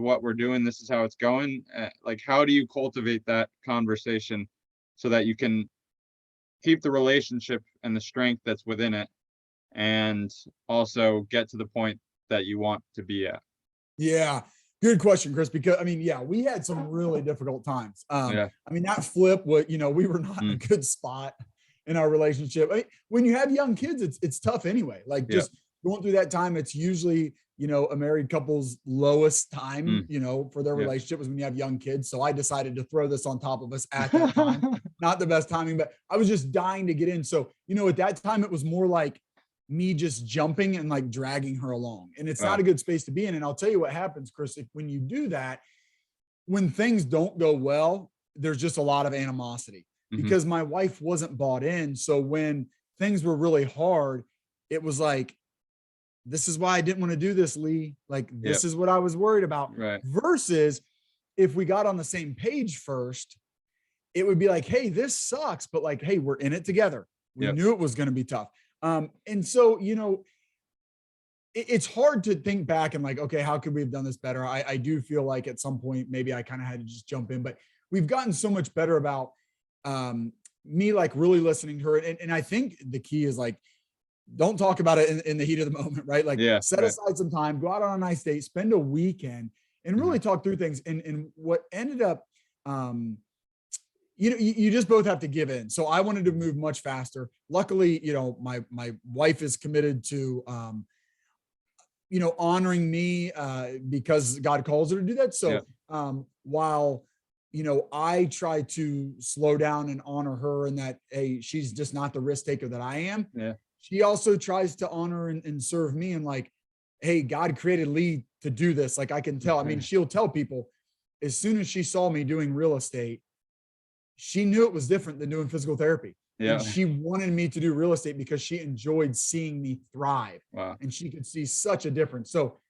what we're doing. This is how it's going. Like, how do you cultivate that conversation so that you can keep the relationship and the strength that's within it, and also get to the point that you want to be at? Yeah, good question, Chris. Because I mean, yeah, we had some really difficult times. Yeah. I mean, that flip, what we were not in a Mm. good spot in our relationship. I mean, when you have young kids, it's tough anyway. Like Yeah. just going through that time, it's usually a married couple's lowest time, Mm. for their Yeah. relationship was when you have young kids. So I decided to throw this on top of us at that time. Not the best timing, but I was just dying to get in. So, at that time it was more like me just jumping and like dragging her along. And it's not Wow. a good space to be in. And I'll tell you what happens, Chris, when you do that, when things don't go well, there's just a lot of animosity Mhm. because my wife wasn't bought in. So when things were really hard, it was like, this is why I didn't want to do this, Lee. Like, Yep. this is what I was worried about. Right. Versus if we got on the same page first, it would be like, hey, this sucks, but like, hey, we're in it together. We Yep. knew it was going to be tough. And so, it's hard to think back and like, okay, how could we have done this better? I do feel like at some point, maybe I kind of had to just jump in, but we've gotten so much better about me like really listening to her. And I think the key is like, don't talk about it in the heat of the moment, right? Like Yeah. set Right. aside some time, go out on a nice date, spend a weekend and Mhm. really talk through things. And what ended up, you just both have to give in. So I wanted to move much faster. Luckily, my wife is committed to, honoring me because God calls her to do that. Yeah. So while I try to slow down and honor her, and that hey, she's just not the risk taker that I am. Yeah. She also tries to honor and serve me, and like, hey, God created Lee to do this. Like I can tell. I mean, she'll tell people as soon as she saw me doing real estate, she knew it was different than doing physical therapy. And Yeah. she wanted me to do real estate because she enjoyed seeing me thrive Wow. and she could see such a difference. So